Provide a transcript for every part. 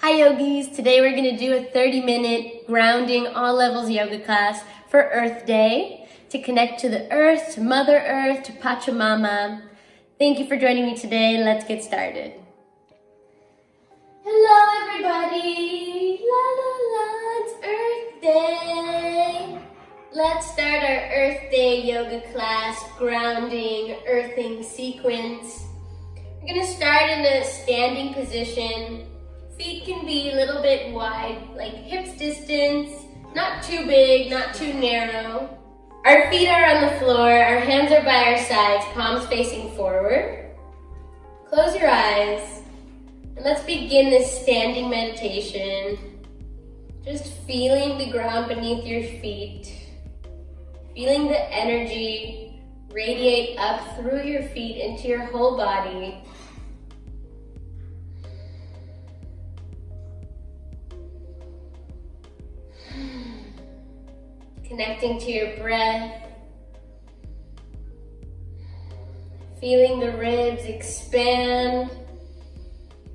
Hi yogis, today we're going to do a 30-minute grounding all levels yoga class for Earth Day to connect to the earth, to Mother Earth, to Pachamama. Thank you for joining me today. Let's get started. Hello everybody, la la la, it's Earth Day. Let's start our Earth Day yoga class grounding, earthing sequence. We're going to start in a standing position. Feet can be a little bit wide, like hips distance, not too big, not too narrow. Our feet are on the floor, our hands are by our sides, palms facing forward. Close your eyes, and let's begin this standing meditation. Just feeling the ground beneath your feet, feeling the energy radiate up through your feet into your whole body. Connecting to your breath, feeling the ribs expand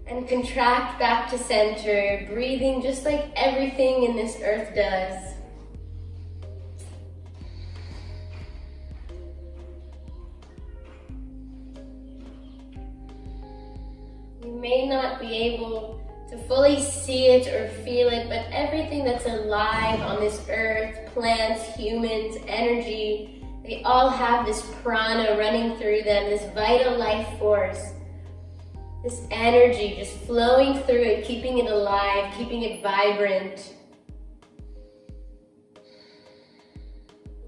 and contract back to center, breathing just like everything in this earth does. You may not be able to fully see it or feel it, but everything that's alive on this earth, plants, humans, energy, they all have this prana running through them, this vital life force, this energy just flowing through it, keeping it alive, keeping it vibrant.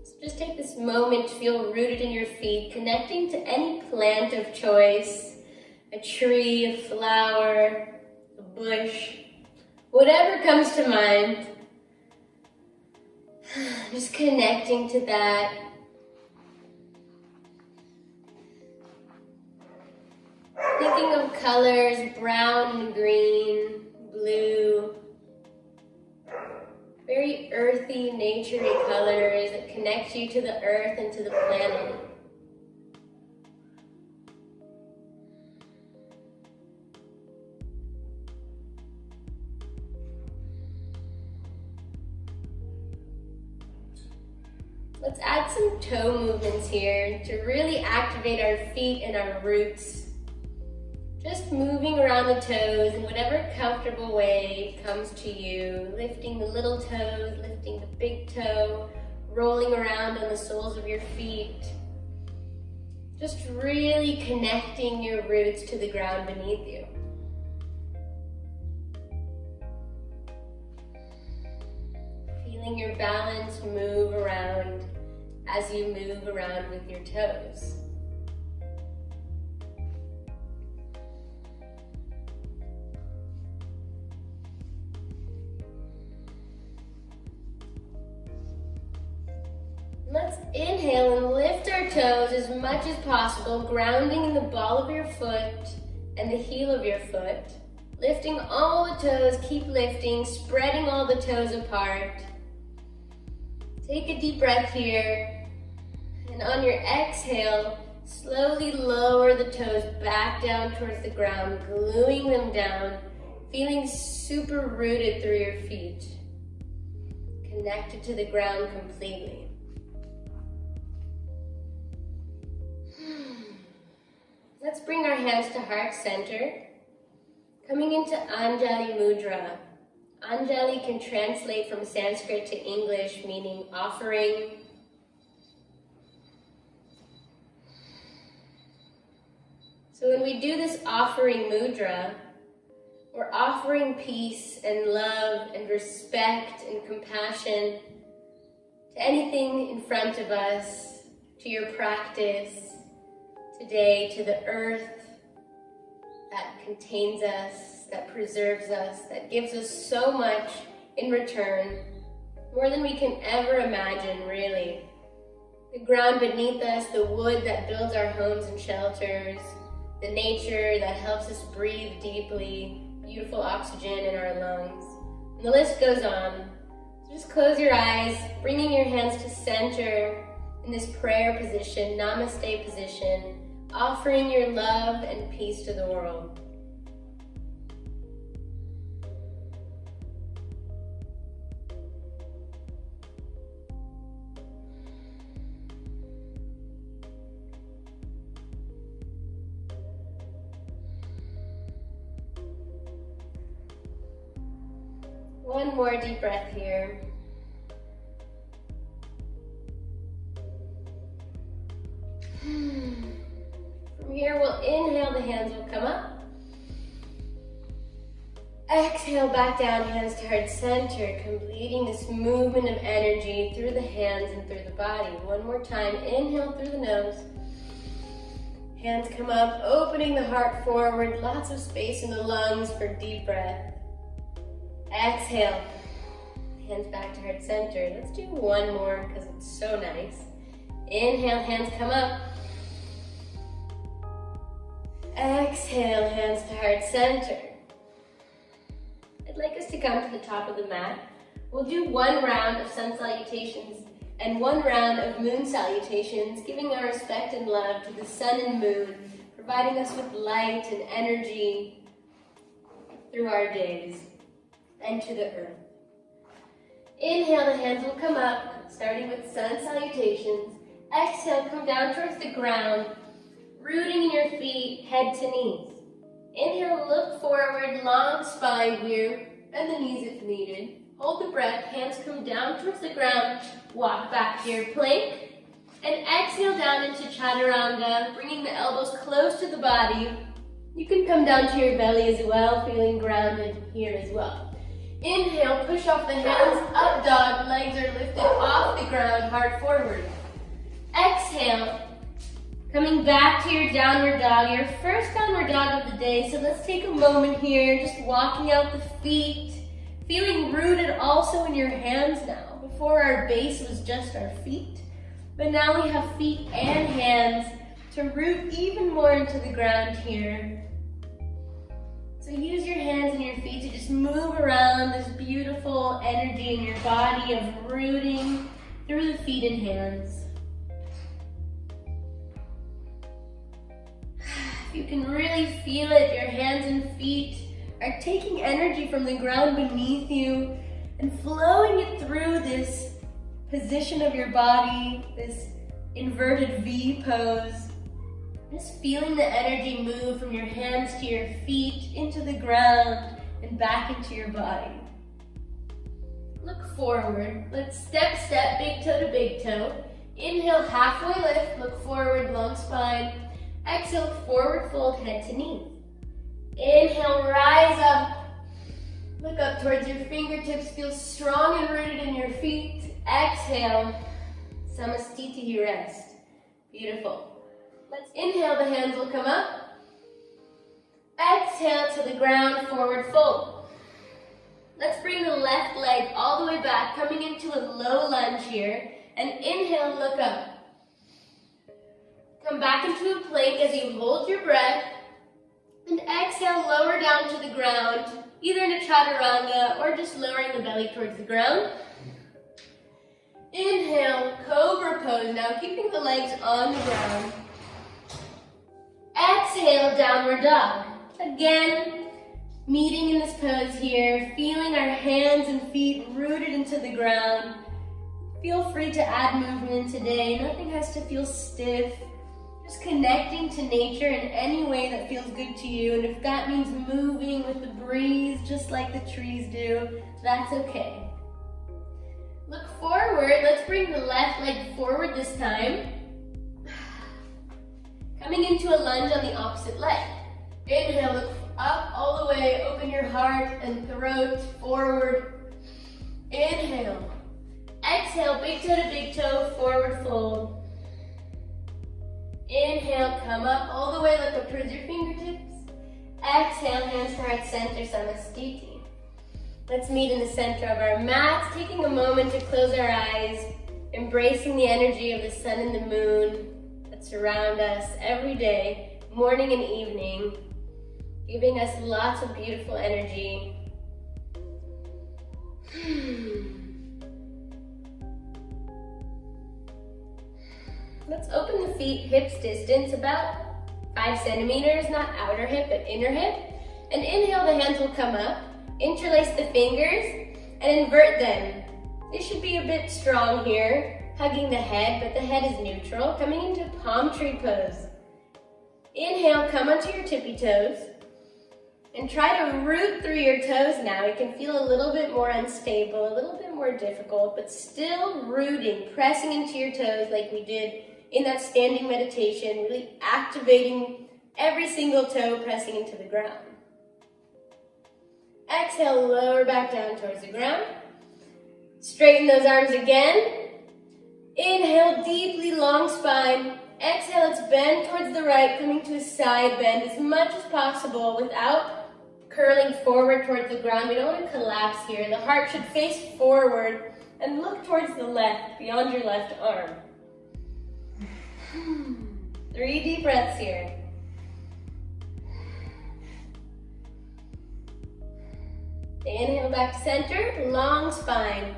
So just take this moment to feel rooted in your feet, connecting to any plant of choice, a tree, a flower, a bush, whatever comes to mind. Just connecting to that. Thinking of colors, brown and green, blue. Very earthy, naturey colors that connect you to the earth and to the planet. Let's add some toe movements here to really activate our feet and our roots. Just moving around the toes in whatever comfortable way comes to you. Lifting the little toes, lifting the big toe, rolling around on the soles of your feet. Just really connecting your roots to the ground beneath you. Feeling your balance move around as you move around with your toes. Let's inhale and lift our toes as much as possible, grounding in the ball of your foot and the heel of your foot. Lifting all the toes, keep lifting, spreading all the toes apart. Take a deep breath here, and on your exhale, slowly lower the toes back down towards the ground, gluing them down, feeling super rooted through your feet, connected to the ground completely. Let's bring our hands to heart center, coming into Anjali Mudra. Anjali can translate from Sanskrit to English, meaning offering. So when we do this offering mudra, we're offering peace and love and respect and compassion to anything in front of us, to your practice today, to the earth that contains us, that preserves us, that gives us so much in return, more than we can ever imagine, really. The ground beneath us, the wood that builds our homes and shelters, the nature that helps us breathe deeply, beautiful oxygen in our lungs. And the list goes on. So just close your eyes, bringing your hands to center in this prayer position, namaste position, offering your love and peace to the world. One more deep breath here. From here, we'll inhale, the hands will come up. Exhale, back down, hands to heart center, completing this movement of energy through the hands and through the body. One more time, inhale through the nose. Hands come up, opening the heart forward, lots of space in the lungs for deep breath. Exhale, hands back to heart center. Let's do one more because it's so nice. Inhale, hands come up. Exhale, hands to heart center. I'd like us to come to the top of the mat. We'll do one round of sun salutations and one round of moon salutations, giving our respect and love to the sun and moon, providing us with light and energy through our days and to the earth. Inhale, the hands will come up, starting with sun salutations. Exhale, come down towards the ground, rooting in your feet, head to knees. Inhale, look forward, long spine here, bend the knees if needed. Hold the breath, hands come down towards the ground, walk back to your plank, and exhale down into chaturanga, bringing the elbows close to the body. You can come down to your belly as well, feeling grounded here as well. Inhale, push off the hands, up dog, legs are lifted off the ground, heart forward. Exhale, coming back to your downward dog, your first downward dog of the day. So let's take a moment here, just walking out the feet, feeling rooted also in your hands now. Before our base was just our feet, but now we have feet and hands to root even more into the ground here. So use your hands and your feet to just move around this beautiful energy in your body of rooting through the feet and hands. You can really feel it. Your hands and feet are taking energy from the ground beneath you and flowing it through this position of your body, this inverted V pose. Just feeling the energy move from your hands to your feet, into the ground, and back into your body. Look forward. Let's step, step, big toe to big toe. Inhale, halfway lift, look forward, long spine. Exhale, forward fold, head to knee. Inhale, rise up. Look up towards your fingertips, feel strong and rooted in your feet. Exhale, samastiti, rest. Beautiful. Let's inhale, the hands will come up. Exhale to the ground, forward fold. Let's bring the left leg all the way back, coming into a low lunge here. And inhale, look up. Come back into a plank as you hold your breath. And exhale, lower down to the ground, either in a chaturanga or just lowering the belly towards the ground. Inhale, cobra pose now, keeping the legs on the ground. Exhale, downward dog. Again, meeting in this pose here, feeling our hands and feet rooted into the ground. Feel free to add movement today. Nothing has to feel stiff. Just connecting to nature in any way that feels good to you. And if that means moving with the breeze, just like the trees do, that's okay. Look forward. Let's bring the left leg forward this time. Coming into a lunge on the opposite leg. Inhale, look up all the way, open your heart and throat forward. Inhale. Exhale, big toe to big toe, forward fold. Inhale, come up all the way, look up towards your fingertips. Exhale, hands to heart center, samastiti. Let's meet in the center of our mat, taking a moment to close our eyes, embracing the energy of the sun and the moon that surround us every day, morning and evening, giving us lots of beautiful energy. Let's open the feet hips distance, about 5 centimeters, not outer hip, but inner hip. And inhale, the hands will come up. Interlace the fingers and invert them. They should be a bit strong here, hugging the head, but the head is neutral. Coming into palm tree pose. Inhale, come onto your tippy toes. And try to root through your toes now. It can feel a little bit more unstable, a little bit more difficult, but still rooting, pressing into your toes like we did in that standing meditation, really activating every single toe, pressing into the ground. Exhale, lower back down towards the ground. Straighten those arms again. Inhale, deeply long spine. Exhale, let's bend towards the right, coming to a side bend as much as possible without curling forward towards the ground. We don't want to collapse here. The heart should face forward and look towards the left, beyond your left arm. 3 deep breaths here. Inhale back to center, long spine.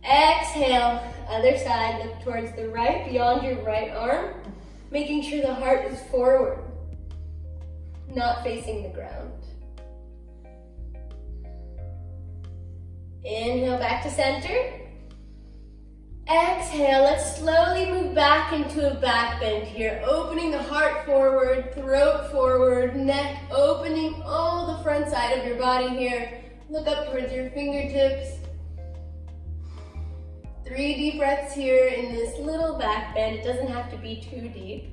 Exhale, other side, look towards the right, beyond your right arm, making sure the heart is forward, not facing the ground. Inhale back to center. Exhale, let's slowly move back into a back bend here, opening the heart forward, throat forward, neck opening all the front side of your body here. Look up towards your fingertips. 3 deep breaths here in this little back bend. It doesn't have to be too deep.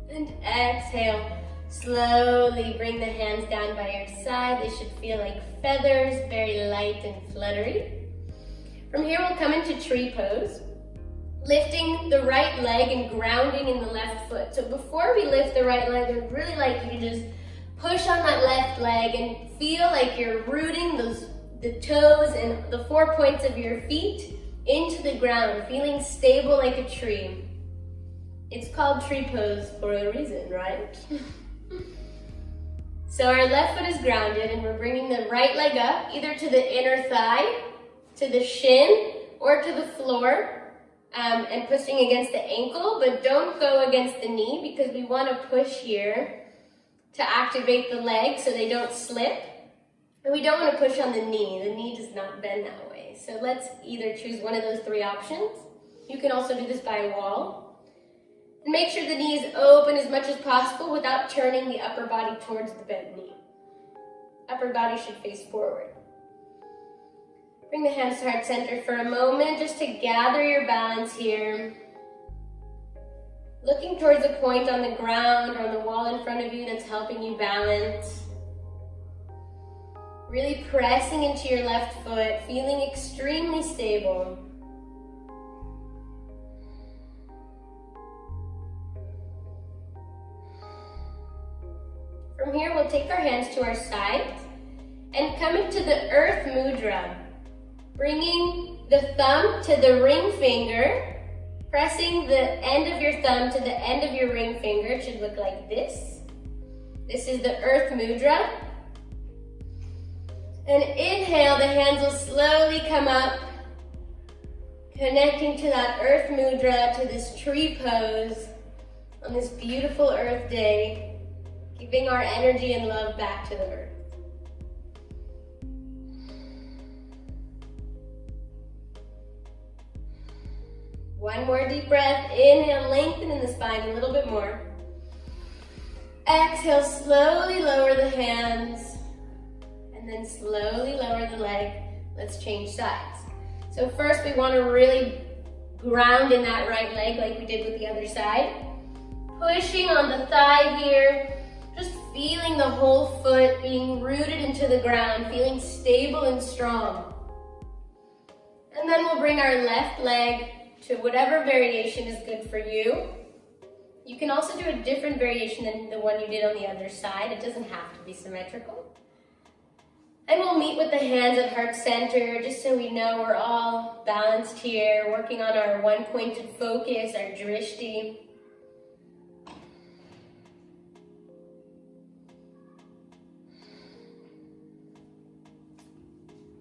And exhale. Slowly bring the hands down by your side. They should feel like feathers, very light and fluttery. From here, we'll come into tree pose, lifting the right leg and grounding in the left foot. So before we lift the right leg, I'd really like you to just push on that left leg and feel like you're rooting the toes and the 4 points of your feet into the ground, feeling stable like a tree. It's called tree pose for a reason, right? So our left foot is grounded and we're bringing the right leg up, either to the inner thigh, to the shin, or to the floor, and pushing against the ankle, but don't go against the knee because we want to push here to activate the legs so they don't slip. And we don't want to push on the knee. The knee does not bend that way. So let's either choose one of those 3 options. You can also do this by a wall. And make sure the knee is open as much as possible without turning the upper body towards the bent knee. Upper body should face forward. Bring the hands to heart center for a moment just to gather your balance here. Looking towards a point on the ground or on the wall in front of you that's helping you balance. Really pressing into your left foot, feeling extremely stable. From here, we'll take our hands to our sides and come into the Earth Mudra, bringing the thumb to the ring finger, pressing the end of your thumb to the end of your ring finger. It should look like this. This is the Earth Mudra. And inhale, the hands will slowly come up, connecting to that Earth Mudra, to this tree pose on this beautiful Earth Day. Giving our energy and love back to the earth. One more deep breath. Inhale, lengthen in the spine a little bit more. Exhale, slowly lower the hands. And then slowly lower the leg. Let's change sides. So first we want to really ground in that right leg like we did with the other side. Pushing on the thigh here. Just feeling the whole foot being rooted into the ground, feeling stable and strong. And then we'll bring our left leg to whatever variation is good for you. You can also do a different variation than the one you did on the other side. It doesn't have to be symmetrical. And we'll meet with the hands at heart center, just so we know we're all balanced here, working on our one-pointed focus, our drishti.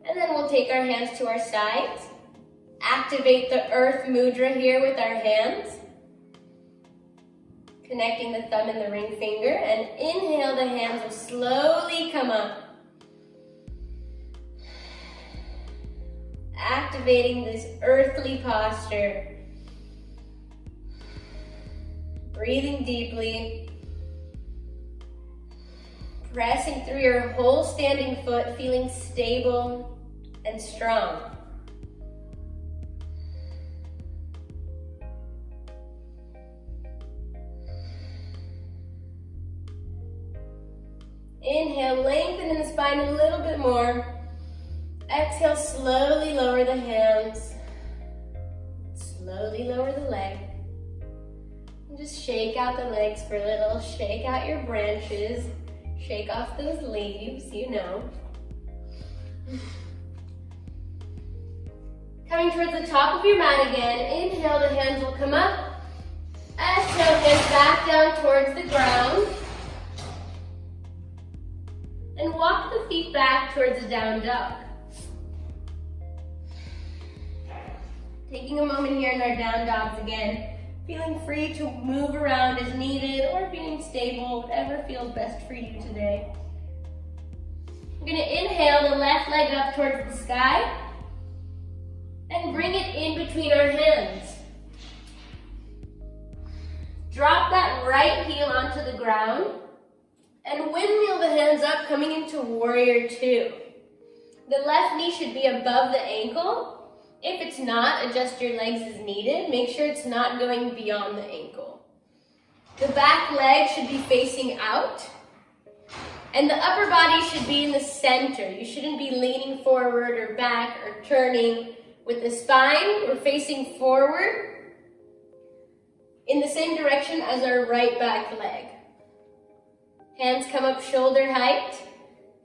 And then we'll take our hands to our sides. Activate the Earth Mudra here with our hands. Connecting the thumb and the ring finger. And inhale, the hands will slowly come up. Activating this earthly posture. Breathing deeply. Pressing through your whole standing foot, feeling stable and strong. Inhale, lengthen in the spine a little bit more. Exhale, slowly lower the hands. Slowly lower the leg. And just shake out the legs for a little. Shake out your branches. Shake off those leaves, you know. Coming towards the top of your mat again. Inhale, the hands will come up. Exhale, hands back down towards the ground. And walk the feet back towards the down dog. Taking a moment here in our down dogs again. Feeling free to move around as needed or being stable, whatever feels best for you today. We're going to inhale the left leg up towards the sky and bring it in between our hands. Drop that right heel onto the ground and windmill the hands up, coming into warrior two. The left knee should be above the ankle. If it's not, adjust your legs as needed. Make sure it's not going beyond the ankle. The back leg should be facing out. And the upper body should be in the center. You shouldn't be leaning forward or back or turning. With the spine, we're facing forward in the same direction as our right back leg. Hands come up shoulder height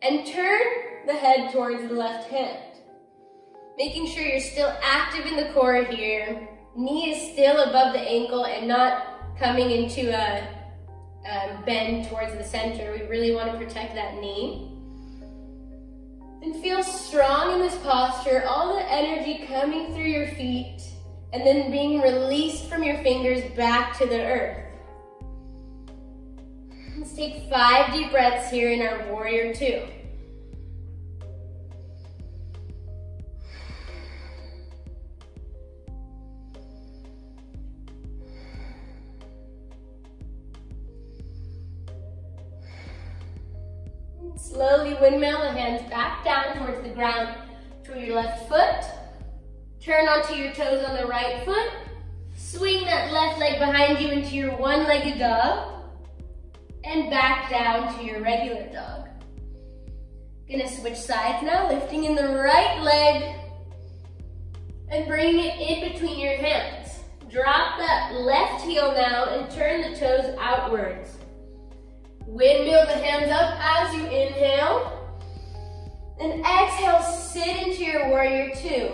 and turn the head towards the left hand. Making sure you're still active in the core here. Knee is still above the ankle and not coming into a bend towards the center. We really want to protect that knee. And feel strong in this posture, all the energy coming through your feet and then being released from your fingers back to the earth. Let's take 5 deep breaths here in our warrior two. Slowly windmill the hands back down towards the ground to your left foot. Turn onto your toes on the right foot. Swing that left leg behind you into your one-legged dog. And back down to your regular dog. Gonna switch sides now, lifting in the right leg and bringing it in between your hands. Drop that left heel now and turn the toes outwards. Windmill the hands up as you inhale. And exhale, sit into your warrior two.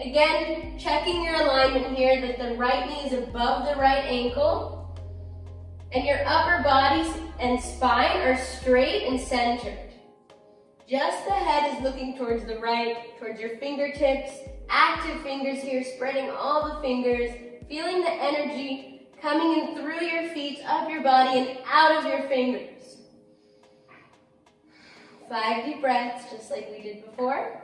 Again, checking your alignment here that the right knee is above the right ankle. And your upper body and spine are straight and centered. Just the head is looking towards the right, towards your fingertips. Active fingers here, spreading all the fingers. Feeling the energy coming in through your feet, up your body, and out of your fingers. 5 deep breaths, just like we did before.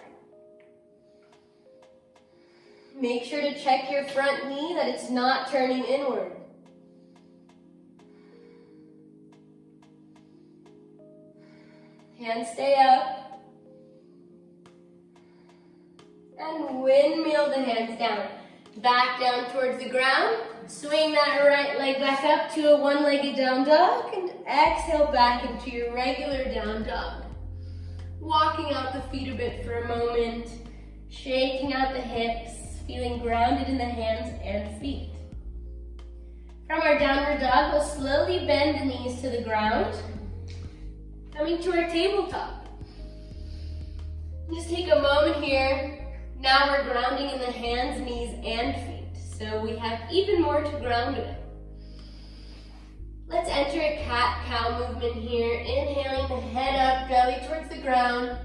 Make sure to check your front knee that it's not turning inward. Hands stay up. And windmill the hands down. Back down towards the ground. Swing that right leg back up to a one-legged down dog. And exhale back into your regular down dog. Walking out the feet a bit for a moment. Shaking out the hips. Feeling grounded in the hands and feet. From our downward dog, we'll slowly bend the knees to the ground. Coming to our tabletop. Just take a moment here. Now we're grounding in the hands, knees, and feet. So we have even more to ground with. Let's enter a cat-cow movement here. Inhaling the head up, belly towards the ground.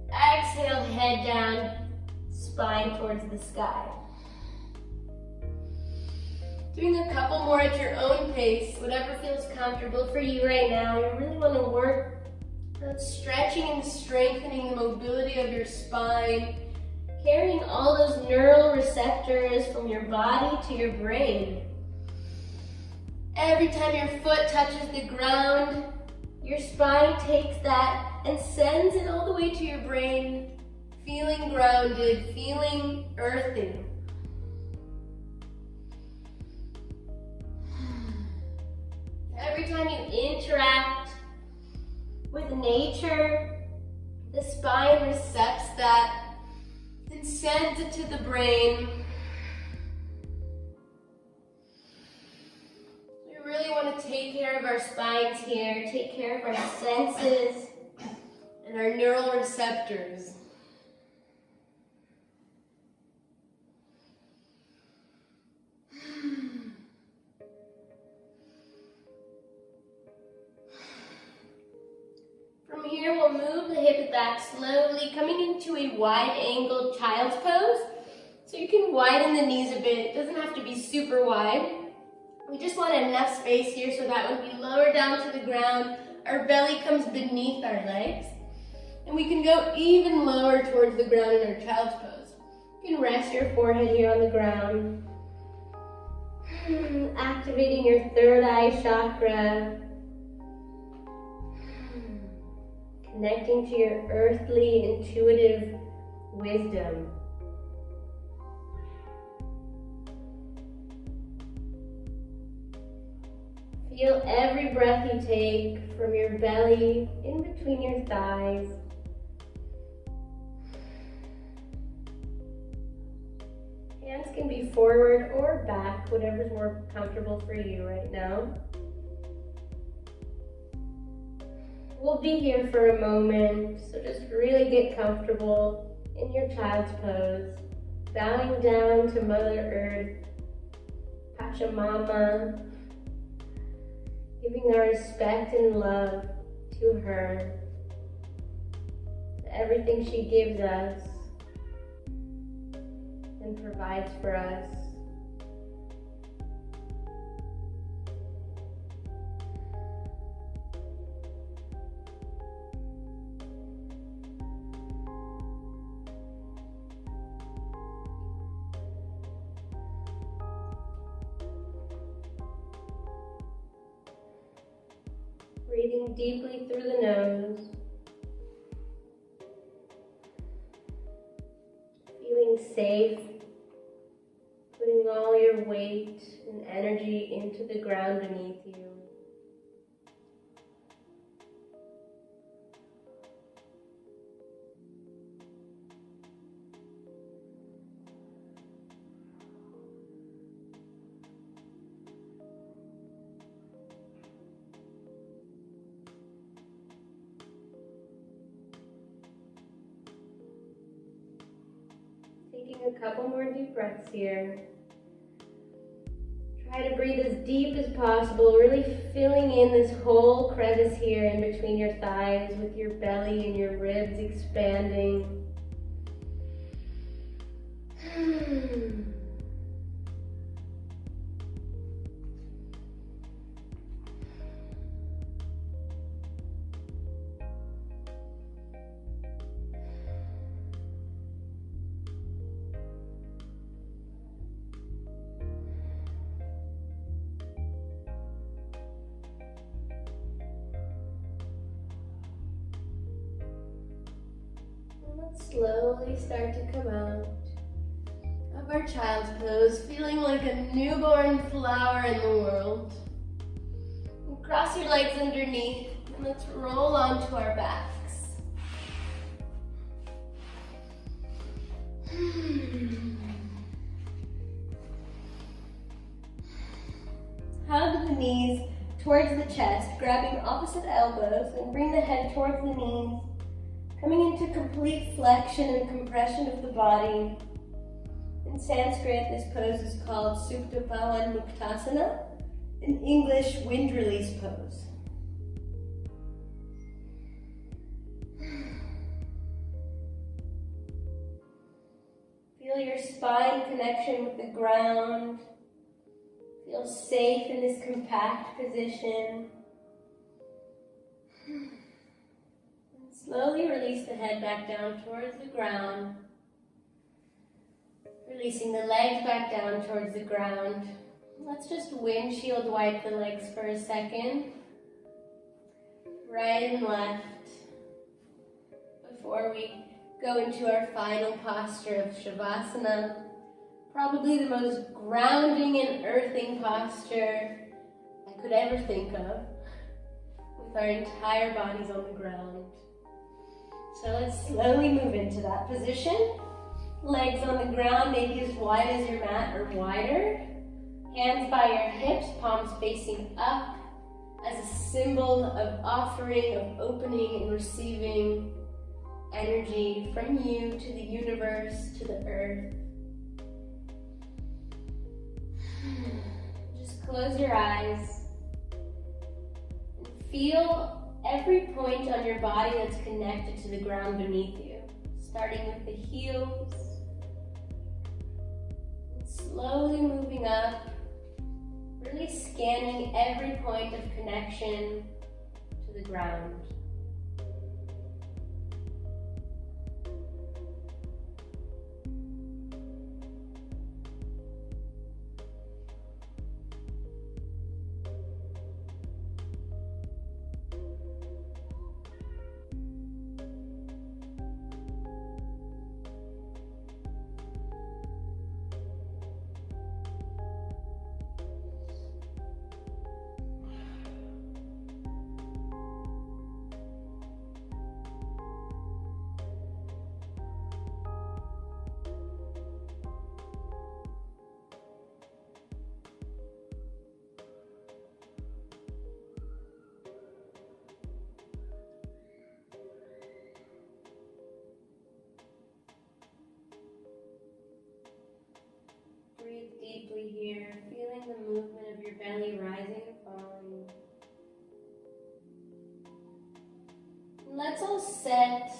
Exhale, head down, spine towards the sky. Doing a couple more at your own pace, whatever feels comfortable for you right now. You really want to work on stretching and strengthening the mobility of your spine, carrying all those neural receptors from your body to your brain. Every time your foot touches the ground, Your spine takes that and sends it all the way to your brain, feeling grounded, feeling earthy. Every time you interact with nature, the spine recepts that and sends it to the brain. We really want to take care of our spines here, take care of our senses and our neural receptors. From here, we'll move the hip back slowly, coming into a wide-angled child's pose. So you can widen the knees a bit. It doesn't have to be super wide. We just want enough space here so that when we lower down to the ground, our belly comes beneath our legs. And we can go even lower towards the ground in our child's pose. You can rest your forehead here on the ground. Activating your third eye chakra. Connecting to your earthly, intuitive wisdom. Feel every breath you take from your belly in between your thighs. Hands can be forward or back, whatever's more comfortable for you right now. We'll be here for a moment, so just really get comfortable in your child's pose, bowing down to Mother Earth, Pachamama, giving our respect and love to her, to everything she gives us and provides for us. Breathing deeply through the nose. Feeling safe. Putting all your weight and energy into the ground beneath you. Taking a couple more deep breaths here. Try to breathe as deep as possible, really filling in this whole crevice here in between your thighs with your belly and your ribs expanding. Slowly start to come out of our child's pose, feeling like a newborn flower in the world. And cross your legs underneath and let's roll onto our backs. Hug the knees towards the chest, grabbing opposite elbows, and bring the head towards the knees. Coming into complete flexion and compression of the body. In Sanskrit, this pose is called Supta Bhavan Muktasana, in English, wind release pose. Feel your spine connection with the ground. Feel safe in this compact position. Slowly release the head back down towards the ground. Releasing the legs back down towards the ground. Let's just windshield wipe the legs for a second. right and left, before we go into our final posture of Shavasana, probably the most grounding and earthing posture I could ever think of, with our entire bodies on the ground. So let's slowly move into that position. Legs on the ground, maybe as wide as your mat or wider. Hands by your hips, palms facing up, as a symbol of offering, of opening and receiving energy from you to the universe, to the earth. Just close your eyes and feel every point on your body that's connected to the ground beneath you, starting with the heels, and slowly moving up, really scanning every point of connection to the ground. Breathe deeply here, feeling the movement of your belly rising and falling. And let's all set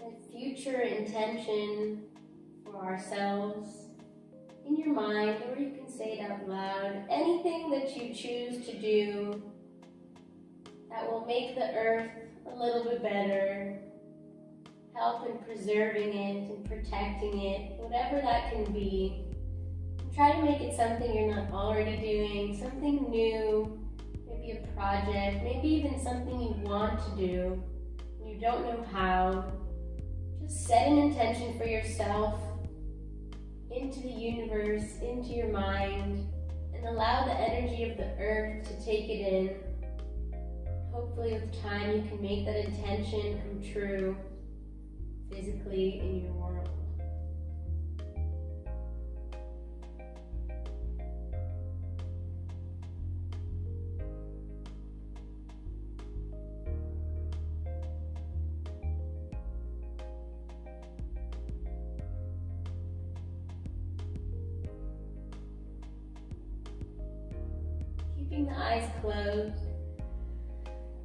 a future intention for ourselves in your mind, or you can say it out loud. Anything that you choose to do that will make the earth a little bit better, help in preserving it and protecting it, whatever that can be. Try to make it something you're not already doing, something new, maybe a project, maybe even something you want to do and you don't know how. Just set an intention for yourself into the universe, into your mind, and allow the energy of the earth to take it in. Hopefully with time you can make that intention come true physically in your world. Keeping the eyes closed,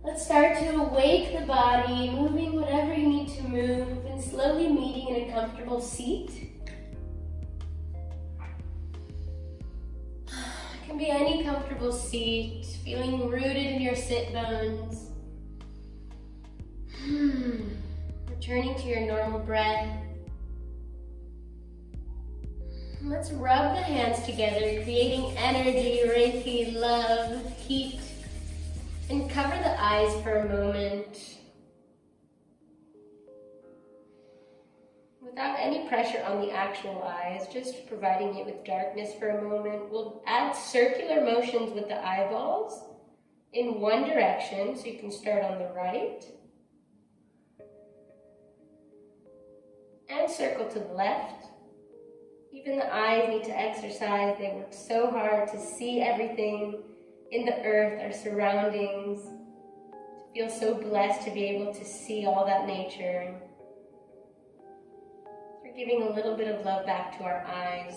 let's start to awake the body, moving whatever you need to move, and slowly meeting in a comfortable seat. It can be any comfortable seat, feeling rooted in your sit bones. Returning to your normal breath. Let's rub the hands together, creating energy, Reiki, love, heat, and cover the eyes for a moment. Without any pressure on the actual eyes, just providing it with darkness for a moment. We'll add circular motions with the eyeballs in one direction, so you can start on the right, and circle to the left. Even the eyes need to exercise. They work so hard to see everything in the earth, our surroundings, to feel so blessed to be able to see all that nature. We're giving a little bit of love back to our eyes.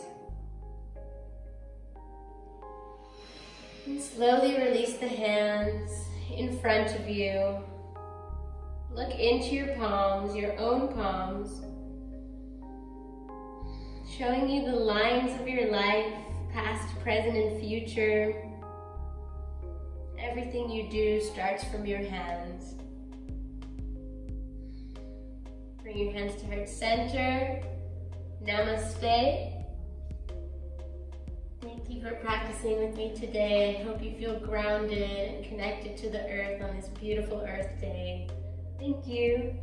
And slowly release the hands in front of you. Look into your palms, your own palms, showing you the lines of your life, past, present, and future. Everything you do starts from your hands. Bring your hands to heart center. Namaste. Thank you for practicing with me today. I hope you feel grounded and connected to the earth on this beautiful Earth Day. Thank you.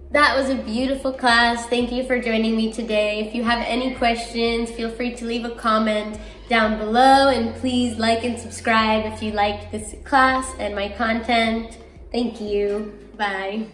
That was a beautiful class. Thank you for joining me today. If you have any questions, feel free to leave a comment down below, and please like and subscribe if you liked this class and my content. Thank you. Bye.